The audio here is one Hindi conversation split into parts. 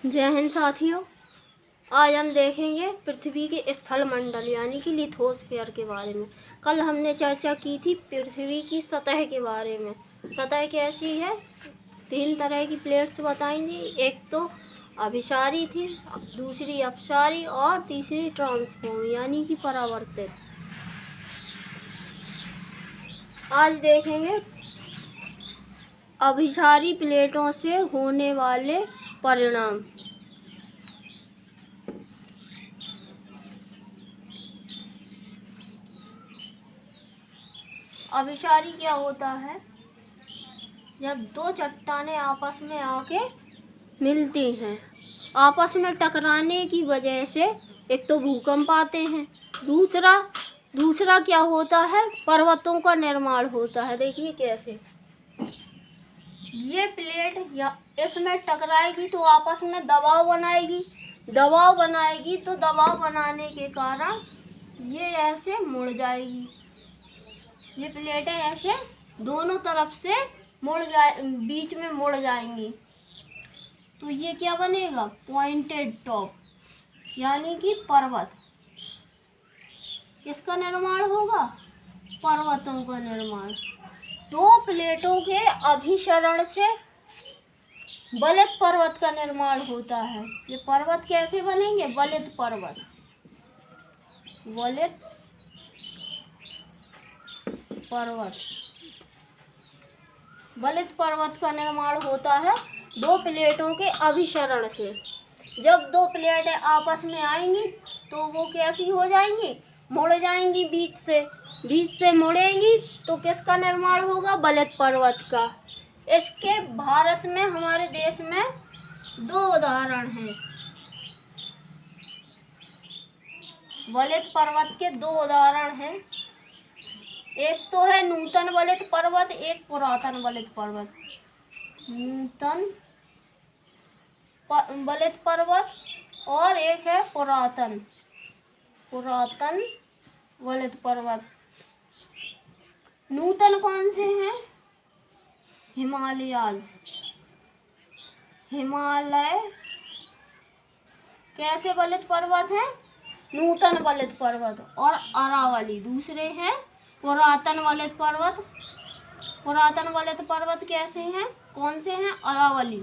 जय हिंद साथियों, आज हम देखेंगे पृथ्वी के स्थल मंडल यानी कि लिथोस्फीयर के बारे में। कल हमने चर्चा की थी पृथ्वी की सतह के बारे में। सतह कैसी है? 3 तरह की प्लेट्स बताई थी। एक तो अभिसारी थी, दूसरी अपसारी और तीसरी ट्रांसफॉर्म यानी कि परावर्तित। आज देखेंगे अभिसारी प्लेटों से होने वाले परिणाम। अभिसारी क्या होता है? जब 2 चट्टानें आपस में आके मिलती हैं, आपस में टकराने की वजह से एक तो भूकंप आते हैं, दूसरा क्या होता है? पर्वतों का निर्माण होता है। देखिए कैसे ये प्लेट या इसमें टकराएगी तो आपस में दबाव बनाएगी तो दबाव बनाने के कारण ये ऐसे मुड़ जाएगी। ये प्लेटें ऐसे दोनों तरफ से बीच में मुड़ जाएंगी तो ये क्या बनेगा? पॉइंटेड टॉप यानी कि पर्वत। किसका निर्माण होगा? पर्वतों का निर्माण। 2 प्लेटों के अभिसरण से वलित पर्वत का निर्माण होता है। ये पर्वत कैसे बनेंगे? वलित पर्वत। वलित पर्वत का निर्माण होता है 2 प्लेटों के अभिसरण से। जब 2 प्लेटें आपस में आएंगी तो वो कैसी हो जाएंगी? मुड़ जाएंगी बीच से मुड़ेंगी तो किसका निर्माण होगा? वलित पर्वत का। इसके भारत में, हमारे देश में 2 उदाहरण हैं। वलित पर्वत के 2 उदाहरण हैं। एक तो है नूतन वलित पर्वत, एक पुरातन वलित पर्वत। नूतन वलित पर्वत और एक है पुरातन वलित पर्वत। नूतन कौन से हैं? हिमालय कैसे वलित पर्वत हैं? नूतन वलित पर्वत। और अरावली दूसरे हैं पुरातन वलित पर्वत। पुरातन वलित पर्वत कैसे हैं? कौन से हैं? अरावली।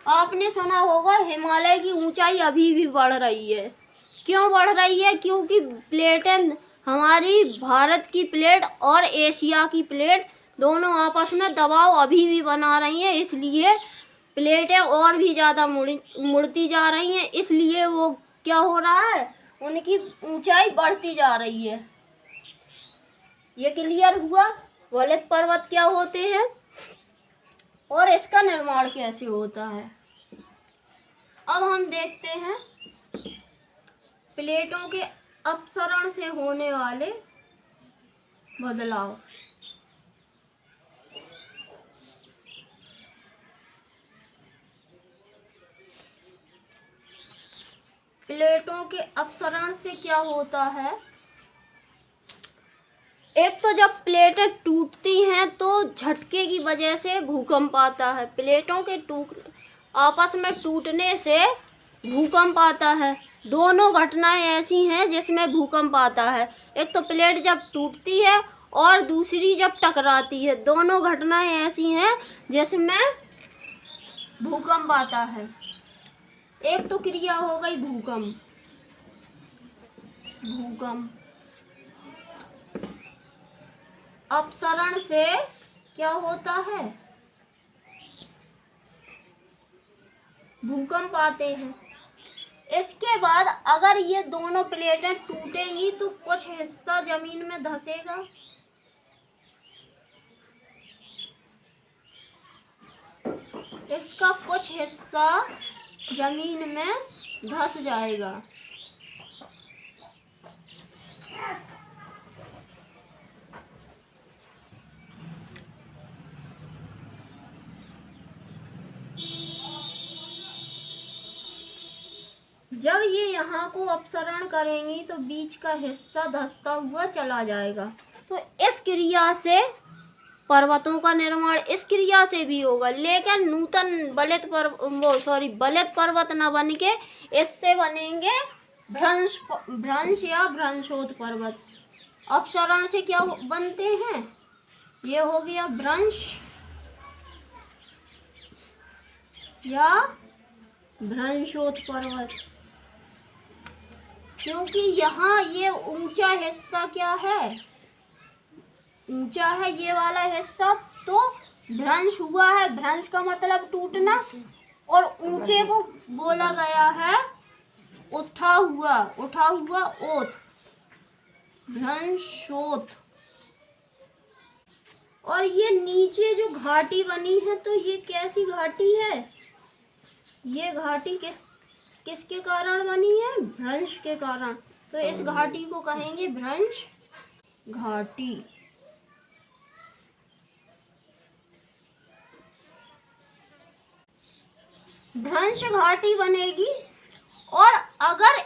आपने सुना होगा हिमालय की ऊंचाई अभी भी बढ़ रही है। क्यों बढ़ रही है? क्योंकि प्लेटें, हमारी भारत की प्लेट और एशिया की प्लेट दोनों आपस में दबाव अभी भी बना रही हैं, इसलिए प्लेटें और भी ज़्यादा मुड़ती जा रही हैं। इसलिए वो क्या हो रहा है? उनकी ऊंचाई बढ़ती जा रही है। ये क्लियर हुआ वलित पर्वत क्या होते हैं और इसका निर्माण कैसे होता है। अब हम देखते हैं प्लेटों के अपसरण से होने वाले बदलाव। प्लेटों के अपसरण से क्या होता है? एक तो जब प्लेटें टूटती हैं तो झटके की वजह से भूकंप आता है। प्लेटों के आपस में टूटने से भूकंप आता है। दोनों घटनाएं ऐसी हैं जिसमें भूकंप आता है। एक तो प्लेट जब टूटती है और दूसरी जब टकराती है। दोनों घटनाएं ऐसी हैं जिसमें भूकंप आता है। एक तो क्रिया हो गई भूकंप। अपसरण से क्या होता है? भूकंप आते हैं। इसके बाद अगर ये दोनों प्लेटें टूटेंगी तो कुछ हिस्सा जमीन में धंसेगा। इसका कुछ हिस्सा जमीन में धंस जाएगा। जब ये यहाँ को अपसरण करेंगी तो बीच का हिस्सा धंसता हुआ चला जाएगा। तो इस क्रिया से पर्वतों का निर्माण इस क्रिया से भी होगा, लेकिन नूतन बलित पर्वत न बन के इससे बनेंगे भ्रंश या भ्रंशोत पर्वत। अपसरण से क्या बनते हैं, ये हो गया भ्रंश या भ्रंशोत पर्वत, क्योंकि यहाँ ये ऊंचा हिस्सा क्या है, ऊंचा है ये वाला हिस्सा, तो भ्रंश हुआ है। भ्रंश का मतलब टूटना, और ऊंचे को बोला गया है उठा हुआ ओत, भ्रंशोत। और ये नीचे जो घाटी बनी है, तो ये कैसी घाटी है, ये घाटी किसके कारण बनी है, भ्रंश के कारण, तो इस घाटी को कहेंगे भ्रंश घाटी। भ्रंश घाटी बनेगी, और अगर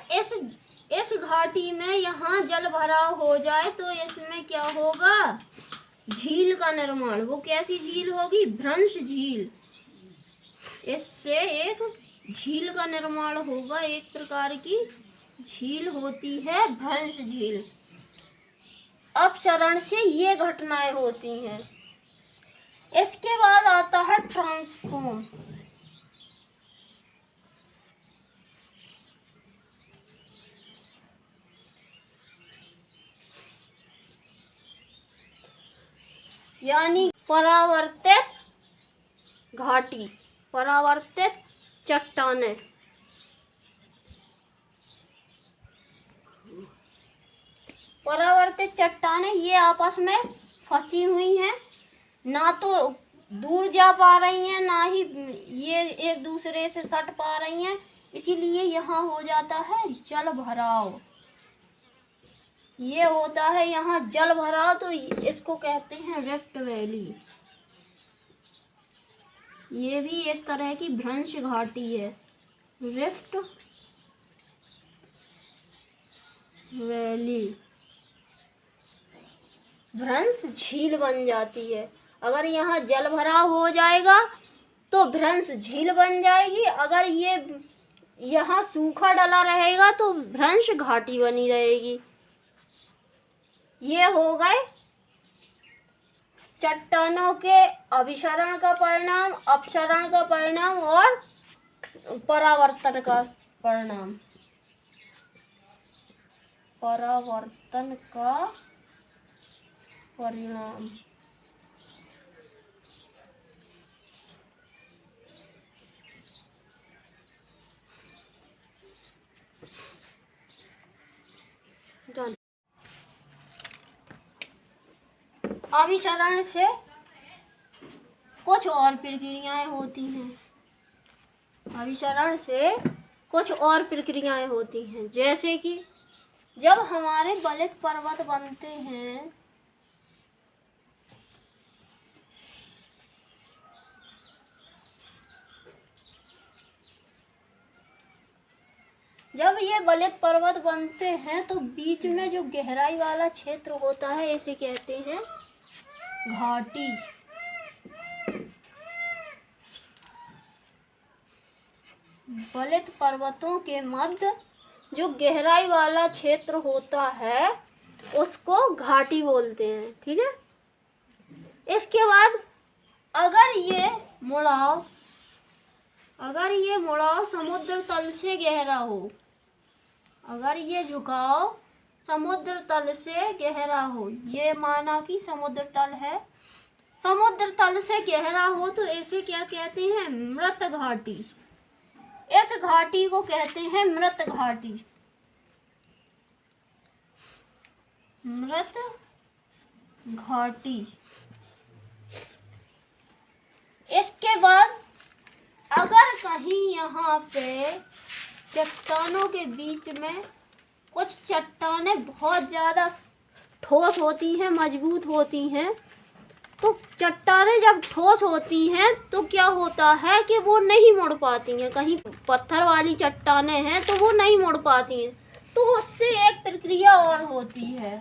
इस घाटी में यहाँ जल भराव हो जाए तो इसमें क्या होगा, झील का निर्माण। वो कैसी झील होगी, भ्रंश झील। इससे एक झील का निर्माण होगा, एक प्रकार की झील होती है भ्रंश झील। अपसरण से ये घटनाएं होती हैं। इसके बाद आता है ट्रांसफॉर्म। यानी परावर्तित घाटी, परावर्तित चट्टानें। परावर्तित चट्टानें ये आपस में फंसी हुई हैं, ना तो दूर जा पा रही हैं, ना ही ये एक दूसरे से सट पा रही हैं, इसीलिए यहाँ हो जाता है जल भराव। ये होता है यहाँ जल भराव, तो इसको कहते हैं रिफ्ट वैली। ये भी एक तरह की भ्रंश घाटी है, रिफ्ट वैली। भ्रंश झील बन जाती है। अगर यहाँ जल भराव हो जाएगा तो भ्रंश झील बन जाएगी, अगर ये यहाँ सूखा डला रहेगा तो भ्रंश घाटी बनी रहेगी। ये हो गए चट्टानों के अभिसरण का परिणाम, अपसरण का परिणाम और परावर्तन का परिणाम। परावर्तन का परिणाम। अभिसरण से कुछ और प्रक्रियाएं होती हैं। अभिसरण से कुछ और प्रक्रियाएं होती हैं, जैसे कि जब हमारे बलित पर्वत बनते हैं, जब ये बलित पर्वत बनते हैं तो बीच में जो गहराई वाला क्षेत्र होता है, इसे कहते हैं घाटी। बलित पर्वतों के मध्य जो गहराई वाला क्षेत्र होता है उसको घाटी बोलते हैं, ठीक है। इसके बाद अगर ये मुड़ाव समुद्र तल से गहरा हो, अगर ये झुकाव समुद्र तल से गहरा हो, ये माना कि समुद्र तल है, समुद्र तल से गहरा हो, तो इसे क्या कहते हैं, मृत घाटी। इस घाटी को कहते हैं मृत घाटी, मृत घाटी। इसके बाद अगर कहीं यहाँ पे चट्टानों के बीच में कुछ चट्टानें बहुत ज़्यादा ठोस होती हैं, मजबूत होती हैं, तो चट्टानें जब ठोस होती हैं तो क्या होता है कि वो नहीं मुड़ पाती हैं। कहीं पत्थर वाली चट्टानें हैं तो वो नहीं मुड़ पाती हैं, तो उससे एक प्रक्रिया और होती है।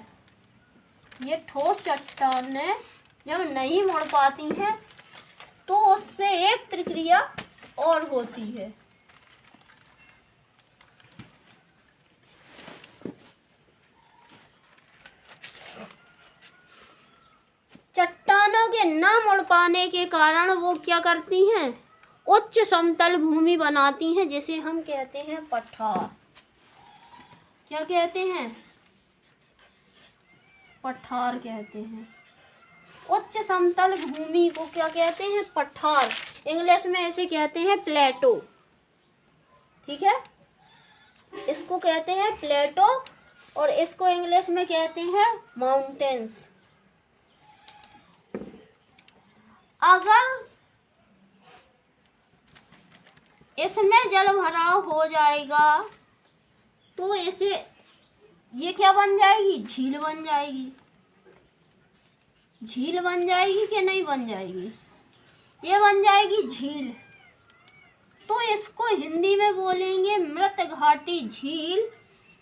ये ठोस चट्टानें जब नहीं मुड़ पाती हैं तो उससे एक प्रक्रिया और होती है। चट्टानों के न मुड़ पाने के कारण वो क्या करती हैं, उच्च समतल भूमि बनाती हैं, जिसे हम कहते हैं पठार। क्या कहते हैं? पठार कहते हैं। उच्च समतल भूमि को क्या कहते हैं? पठार। इंग्लिश में इसे कहते हैं प्लेटो। ठीक है, इसको कहते हैं प्लेटो और इसको इंग्लिश में कहते हैं माउंटेन्स। अगर इसमें जल भराव हो जाएगा तो इसे ये क्या बन जाएगी? झील बन जाएगी। झील बन जाएगी कि नहीं बन जाएगी? ये बन जाएगी झील। तो इसको हिंदी में बोलेंगे मृत घाटी झील,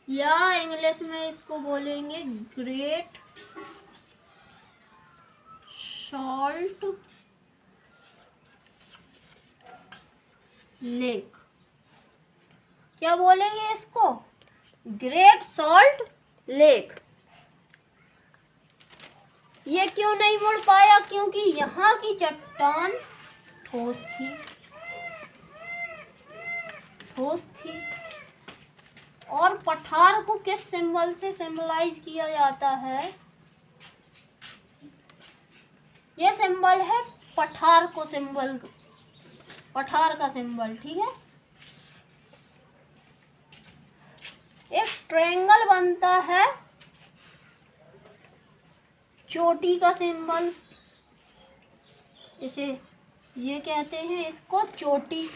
या इंग्लिश में इसको बोलेंगे ग्रेट सॉल्ट लेक। क्या बोलेंगे इसको? Great salt lake. ये क्यों नहीं मुड़ पाया? क्योंकि यहाँ की चट्टान ठोस थी। और पठार को किस सिंबल से सिंबलाइज किया जाता है? ये सिंबल है पठार को सिंबल, पठार का सिंबल। ठीक है, एक ट्रायंगल बनता है, चोटी का सिंबल, इसे ये कहते हैं इसको चोटी।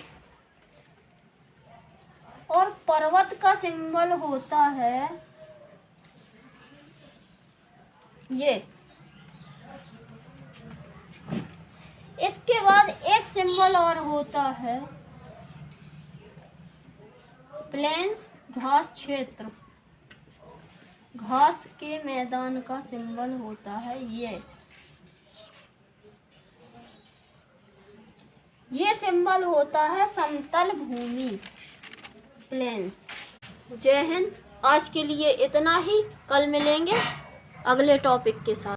और पर्वत का सिंबल होता है ये। इसके बाद एक सिंबल और होता है प्लेन्स, घास क्षेत्र, घास के मैदान का सिंबल होता है ये सिंबल होता है समतल भूमि, प्लेन्स। जय हिंद। आज के लिए इतना ही, कल मिलेंगे अगले टॉपिक के साथ।